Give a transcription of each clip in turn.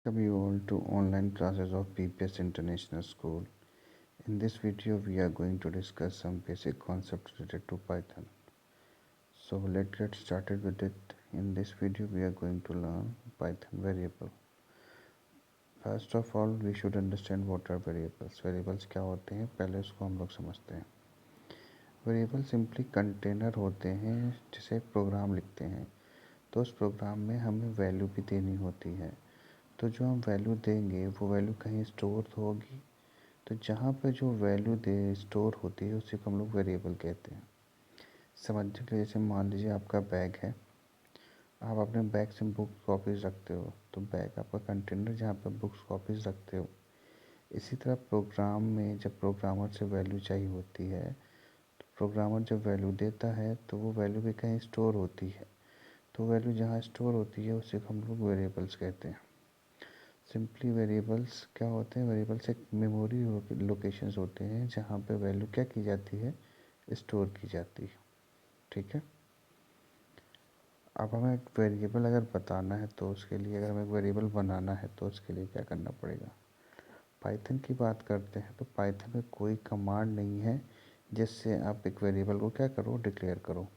Welcome you all to online classes of PPS International School. In this video, we are going to discuss some basic concepts related to Python. So let's get started with it. In this video, we are going to learn Python variable. First of all, we should understand what are variables. Variables क्या होते हैं, पहले उसको हम लोग समझते हैं. Variable simply container होते हैं जिसे प्रोग्राम लिखते हैं, तो उस प्रोग्राम में हमें वैल्यू भी देनी होती है. तो जो हम वैल्यू देंगे वो वैल्यू कहीं स्टोर होगी, तो जहाँ पे जो वैल्यू दे स्टोर होती है उसी को हम लोग वेरिएबल कहते हैं. समझने के लिए जैसे मान लीजिए आपका बैग है, आप अपने बैग से बुक कॉपीज रखते हो, तो बैग आपका कंटेनर जहाँ पे बुक्स कॉपीज रखते हो. इसी तरह प्रोग्राम में जब प्रोग्रामर से वैल्यू चाहिए होती है, तो प्रोग्रामर जब वैल्यू देता है तो वो वैल्यू भी कहीं स्टोर होती है. तो वैल्यू जहाँ स्टोर होती है उसी को हम लोग वेरिएबल्स कहते हैं. सिंपली वेरिएबल्स क्या होते हैं, वेरिएबल्स एक मेमोरी लोकेशंस होते हैं जहाँ पे वैल्यू क्या की जाती है, स्टोर की जाती है. ठीक है. अब हमें एक वेरिएबल अगर बताना है तो उसके लिए, अगर हमें एक वेरिएबल बनाना है तो उसके लिए क्या करना पड़ेगा. पाइथन की बात करते हैं तो पाइथन में कोई कमांड नहीं है जिससे आप एक वेरिएबल को क्या करो, डिक्लेयर करो.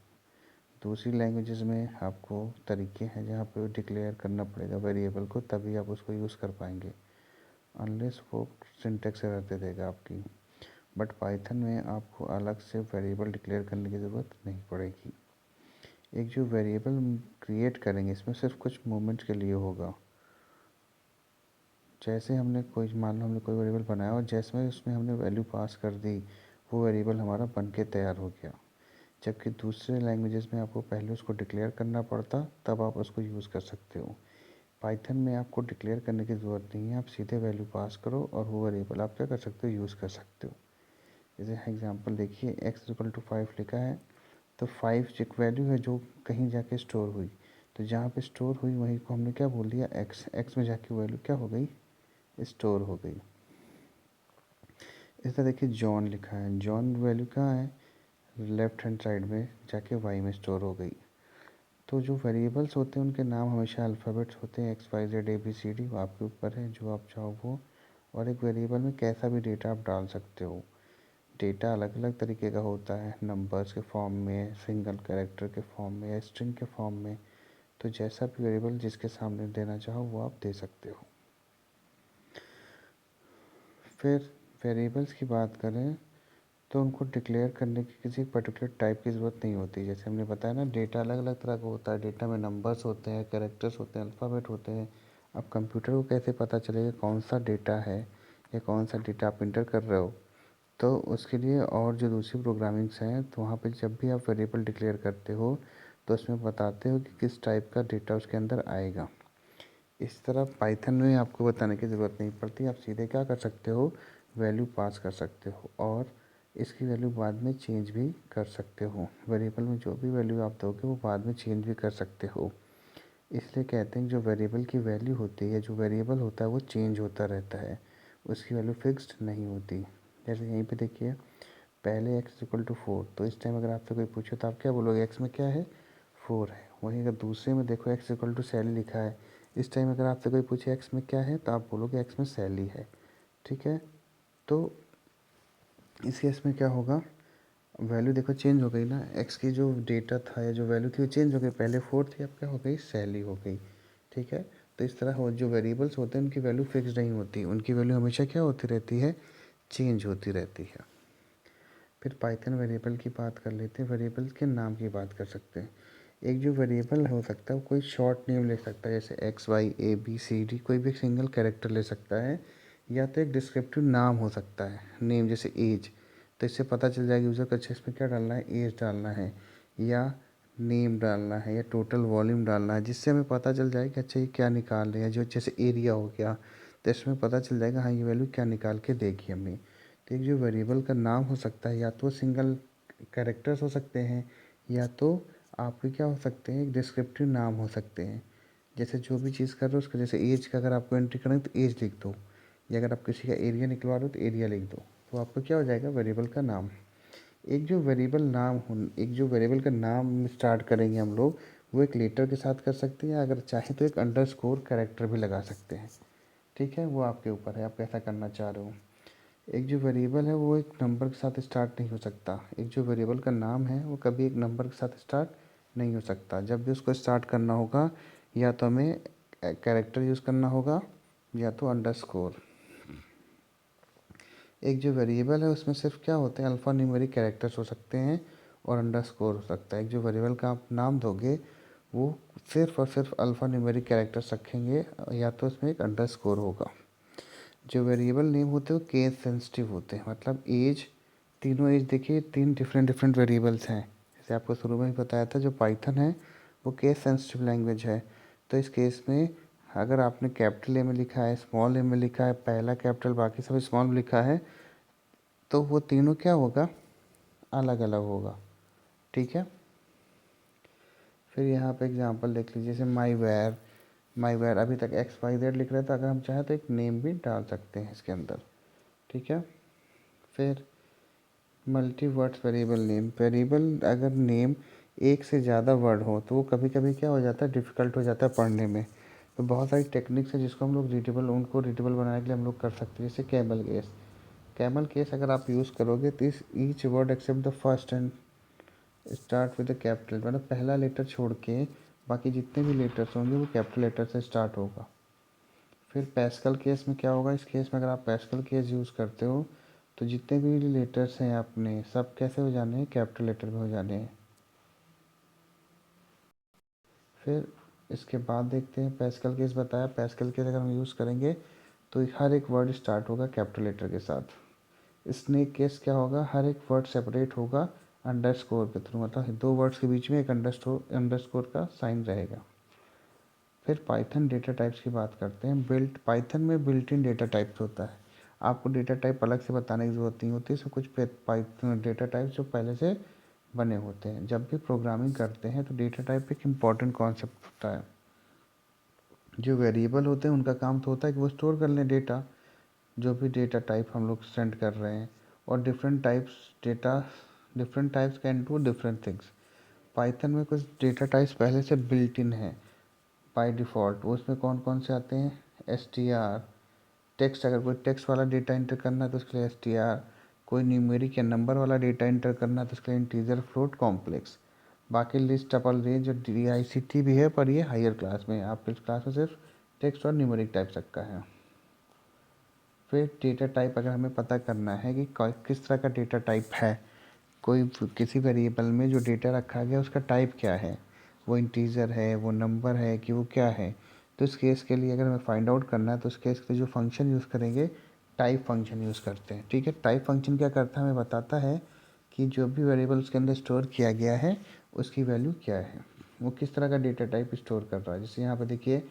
दूसरी लैंग्वेजेस में आपको तरीके हैं जहाँ पे डिक्लेयर करना पड़ेगा वेरिएबल को, तभी आप उसको यूज़ कर पाएंगे, अनलेस वो सिंटेक्स एरर दे देगा आपकी. बट पाइथन में आपको अलग से वेरिएबल डिक्लेयर करने की ज़रूरत नहीं पड़ेगी. एक जो वेरिएबल क्रिएट करेंगे इसमें सिर्फ कुछ मोमेंट्स के लिए होगा. जैसे हमने कोई, मान लो हमने कोई वेरिएबल बनाया और जैसे में उसमें हमने वैल्यू पास कर दी, वो वेरिएबल हमारा बन के तैयार हो गया. जबकि दूसरे लैंग्वेजेस में आपको पहले उसको डिक्लेयर करना पड़ता, तब आप उसको यूज़ कर सकते हो. पाइथन में आपको डिक्लेयर करने की ज़रूरत नहीं है, आप सीधे वैल्यू पास करो और वो वेरिएबल आप क्या कर सकते हो, यूज़ कर सकते हो. जैसे एग्जांपल देखिए, x=5 लिखा है, तो 5 एक वैल्यू है जो कहीं जाके स्टोर हुई, तो जहाँ पे स्टोर हुई वहीं को हमने क्या बोल दिया, x में जाके वैल्यू क्या हो गई, स्टोर हो गई. इस तरह देखिए जॉन लिखा है, जॉन वैल्यू कहाँ है, लेफ्ट हैंड साइड में जाके y में स्टोर हो गई. तो जो वेरिएबल्स होते हैं उनके नाम हमेशा अल्फ़ाबेट्स होते हैं, XYZ ABCD, वो आपके ऊपर है जो आप चाहो वो. और एक वेरिएबल में कैसा भी डेटा आप डाल सकते हो. डेटा अलग अलग तरीके का होता है, नंबर्स के फॉर्म में, सिंगल कैरेक्टर के फॉर्म में या स्ट्रिंग के फॉर्म में. तो जैसा भी वेरिएबल जिसके सामने देना चाहो वो आप दे सकते हो. फिर वेरिएबल्स की बात करें तो उनको डिक्लेयर करने की किसी पर्टिकुलर टाइप की ज़रूरत नहीं होती. जैसे हमने बताया ना, डेटा अलग अलग तरह का होता है. डेटा में नंबर्स होते हैं, कैरेक्टर्स होते हैं, अल्फ़ाबेट होते हैं. अब कंप्यूटर को कैसे पता चलेगा कौन सा डेटा है या कौन सा डेटा आप इंटर कर रहे हो, तो उसके लिए और जो दूसरी प्रोग्रामिंग्स हैं, तो वहाँ पे जब भी आप वेरिएबल डिक्लेयर करते हो तो उसमें बताते हो कि किस टाइप का डेटा उसके अंदर आएगा. इस तरह पाइथन में आपको बताने की ज़रूरत नहीं पड़ती, आप सीधे क्या कर सकते हो, वैल्यू पास कर सकते हो और इसकी वैल्यू बाद में चेंज भी कर सकते हो. वेरिएबल में जो भी वैल्यू आप दोगे वो बाद में चेंज भी कर सकते हो. इसलिए कहते हैं जो वेरिएबल की वैल्यू होती है, जो वेरिएबल होता है वो चेंज होता रहता है, उसकी वैल्यू फिक्स्ड नहीं होती. जैसे यहीं पे देखिए, पहले x=4, तो इस टाइम अगर आपसे कोई पूछे तो आप क्या बोलोगे, x में क्या है, 4 है. वहीं अगर दूसरे में देखो x=सैली लिखा है, इस टाइम अगर आपसे कोई पूछे x में क्या है, तो आप बोलोगे x में सैली है. ठीक है. तो इस केस में क्या होगा, वैल्यू देखो चेंज हो गई ना, x की जो डेटा था या जो वैल्यू थी वो चेंज हो गई, पहले 4 थी अब क्या हो गई, सैली हो गई. ठीक है. तो इस तरह हो, जो वेरिएबल्स होते हैं उनकी वैल्यू फिक्स नहीं होती, उनकी वैल्यू हमेशा क्या होती रहती है, चेंज होती रहती है. फिर पाइथन वेरिएबल की बात कर लेते हैं. वेरिएबल के नाम की बात कर सकते हैं. एक जो वेरिएबल हो सकता है वो कोई शॉर्ट नेम ले सकता है, जैसे XYABCD, कोई भी सिंगल कैरेक्टर ले सकता है, या तो एक डिस्क्रिप्टिव नाम हो सकता है, नेम जैसे एज, तो इससे पता चल जाएगा यूज़र को अच्छा इसमें क्या डालना है, एज डालना है या नेम डालना है या टोटल वॉल्यूम डालना है, जिससे हमें पता चल जाए कि अच्छा ये क्या निकाल रहे हैं. जो जैसे एरिया हो गया, तो इसमें पता चल जाएगा हाँ ये वैल्यू क्या निकाल के देगी हमें. तो एक जो वेरिएबल का नाम हो सकता है, या तो सिंगल कैरेक्टर्स हो सकते हैं, या तो आपके क्या हो सकते हैं, एक डिस्क्रिप्टिव नाम हो सकते हैं. जैसे जो भी चीज़ कर रहे हो उसका, जैसे एज का अगर आपको एंट्री करना है तो एज लिख दो, या अगर आप किसी का एरिया निकलवा रहे हो तो एरिया लिख दो, तो आपको क्या हो जाएगा, वेरिएबल का नाम. एक जो वेरिएबल नाम हो, एक जो वेरिएबल का नाम स्टार्ट करेंगे हम लोग, वो एक लेटर के साथ कर सकते हैं, या अगर चाहें तो एक अंडरस्कोर कैरेक्टर भी लगा सकते हैं. ठीक है, वो आपके ऊपर है, आप कैसा करना चाह रहे हो। एक जो वेरिएबल है वो एक नंबर के साथ स्टार्ट नहीं हो सकता। एक जो वेरिएबल का नाम है वो कभी एक नंबर के साथ स्टार्ट नहीं हो सकता। जब भी उसको स्टार्ट करना होगा या तो हमें कैरेक्टर यूज़ करना होगा या तो अंडरस्कोर। एक जो वेरिएबल है उसमें सिर्फ क्या होते हैं, अल्फ़ा न्यूमेरिक कैरेक्टर्स हो सकते हैं और अंडरस्कोर हो सकता है। एक जो वेरिएबल का आप नाम दोगे वो सिर्फ और सिर्फ अल्फ़ा न्यूमेरिक कैरेक्टर्स रखेंगे या तो उसमें एक अंडरस्कोर होगा। जो वेरिएबल नेम होते हैं वो केस सेंसिटिव होते हैं, मतलब एज, तीनों एज देखिए, तीन डिफरेंट डिफरेंट वेरिएबल्स हैं। जैसे आपको शुरू में ही बताया था, जो पाइथन है वो केस सेंसिटिव लैंग्वेज है। तो इस केस में अगर आपने कैपिटल ए में लिखा है, स्मॉल ए में लिखा है, पहला कैपिटल बाकी सब स्मॉल में लिखा है, तो वो तीनों क्या होगा, अलग अलग होगा। ठीक है, फिर यहाँ पे एग्जांपल देख लीजिए, जैसे माई वेयर अभी तक एक्स वाई जेड लिख रहे थे, अगर हम चाहें तो एक नेम भी डाल सकते हैं इसके अंदर। ठीक है, फिर multi words variable name, variable अगर नेम एक से ज़्यादा वर्ड हो तो वो कभी कभी क्या हो जाता है, डिफ़िकल्ट हो जाता है पढ़ने में। तो बहुत सारी टेक्निक्स है जिसको हम लोग उनको रीडेबल बनाने के लिए हम लोग कर सकते हैं। जैसे कैमल केस अगर आप यूज़ करोगे तो इस each word except the first and start with the capital, मतलब पहला लेटर छोड़ के बाकी जितने भी लेटर्स होंगे वो कैपिटल लेटर से स्टार्ट होगा। फिर पैस्कल केस में क्या होगा, इस केस में अगर आप पैस्कल केस यूज़ करते हो तो जितने भी लेटर्स हैं अपने सब कैसे हो जाने हैं, कैपिटल लेटर में हो जाने हैं। फिर इसके बाद देखते हैं पैस्कल केस बताया, पैस्कल केस अगर हम यूज़ करेंगे तो हर एक वर्ड स्टार्ट होगा कैपिटल लेटर के साथ। स्नेक केस क्या होगा, हर एक वर्ड सेपरेट होगा अंडरस्कोर के थ्रू, मतलब दो वर्ड्स के बीच में एक अंडरस्कोर का साइन रहेगा। फिर पाइथन डेटा टाइप्स की बात करते हैं। पाइथन में बिल्ट इन डेटा टाइप्स होता है, आपको डेटा टाइप अलग से बताने की ज़रूरत नहीं होती। सब कुछ पाइथन डेटा टाइप्स जो पहले से बने होते हैं। जब भी प्रोग्रामिंग करते हैं तो डेटा टाइप एक इम्पॉर्टेंट कॉन्सेप्ट होता है। जो वेरिएबल होते हैं उनका काम तो होता है कि वो स्टोर कर लें डेटा, जो भी डेटा टाइप हम लोग सेंड कर रहे हैं। और different types can do different things. Python में कुछ डेटा टाइप्स पहले से बिल्ट इन है बाय डिफ़ॉल्ट। उसमें कौन कौन से आते हैं, एस टी आर, टेक्स्ट, अगर कोई टेक्स्ट वाला डेटा इंटर करना है तो उसके लिए एस टी आर, कोई न्यूमेरिक या नंबर वाला डेटा इंटर करना है तो उसके लिए इंटीजर, फ्लोट, कॉम्प्लेक्स। बाकी लिस्ट, टपल, रेंज और डी आई सी टी भी है, पर ये हायर क्लास में है। आपके क्लास में सिर्फ टेक्स्ट और न्यूमेरिक टाइप तक का है। फिर डेटा टाइप अगर हमें पता करना है कि किस तरह का डेटा टाइप है, कोई किसी वेरिएबल में जो डेटा रखा गया उसका टाइप क्या है, वो इंटीजर है, वो नंबर है कि वो क्या है। तो इस केस के लिए अगर हमें फाइंड आउट करना है तो उस केस के लिए जो फंक्शन यूज़ करेंगे, टाइप फंक्शन यूज़ करते हैं। ठीक है, टाइप फंक्शन क्या करता है, हमें बताता है कि जो भी वेरिएबल उसके अंदर स्टोर किया गया है उसकी वैल्यू क्या है, वो किस तरह का डेटा टाइप स्टोर कर रहा है। जैसे यहाँ पर देखिए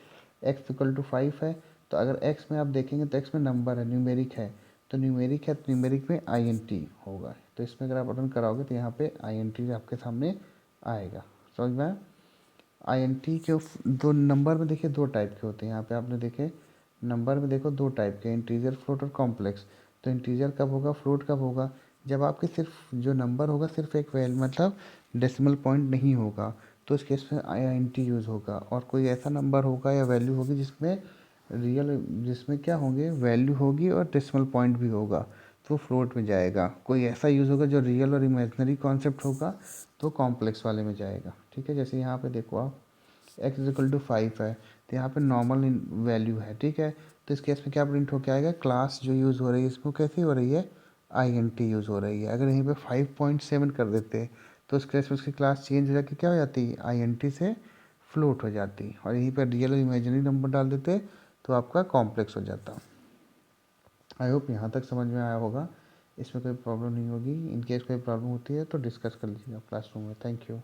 एक्स इक्वल टू 5 है, तो अगर एक्स में आप देखेंगे तो एक्स में नंबर है, न्यूमेरिक है, तो न्यूमेरिक में आई एन टी होगा। तो इसमें अगर आप रन कराओगे तो यहाँ पे आई एन टी आपके सामने आएगा। समझ में आया। आई एन टी के दो नंबर में देखिए दो टाइप के होते हैं, यहाँ पे आपने देखे नंबर में देखो दो टाइप के, इंटीजर, फ्लोट और कॉम्प्लेक्स। तो इंटीजर कब होगा, फ्लोट कब होगा, जब आपके सिर्फ जो नंबर होगा सिर्फ एक वैल्यू, मतलब डेसिमल पॉइंट नहीं होगा, तो उस केस में आई एन टी यूज़ होगा। और कोई ऐसा नंबर होगा या वैल्यू होगी जिसमें क्या होंगे, वैल्यू होगी और डेसिमल पॉइंट भी होगा, तो फ्लोट में जाएगा। कोई ऐसा यूज़ होगा जो रियल और इमेजनरी कॉन्सेप्ट होगा तो कॉम्प्लेक्स वाले में जाएगा। ठीक है, जैसे यहाँ पे देखो आप एक्स इक्वल टू 5 है, तो यहाँ पे नॉर्मल वैल्यू है। ठीक है, तो इस केस में क्या प्रिंट होकर आएगा, क्लास जो यूज़ हो रही है इसमें कैसी हो रही है, आई एन टी यूज़ हो रही है। अगर यहीं पे 5.7 कर देते तो उस केस में उसकी क्लास चेंज हो जाकर क्या हो जाती, आई एन टी से फ्लोट हो जाती, और यहीं पर रियल और इमेजिनरी नंबर डाल देते तो आपका कॉम्प्लेक्स हो जाता। आई होप यहाँ तक समझ में आया होगा, इसमें कोई प्रॉब्लम नहीं होगी। इन केस कोई प्रॉब्लम होती है तो डिस्कस कर लीजिएगा क्लासरूम में। Thank you.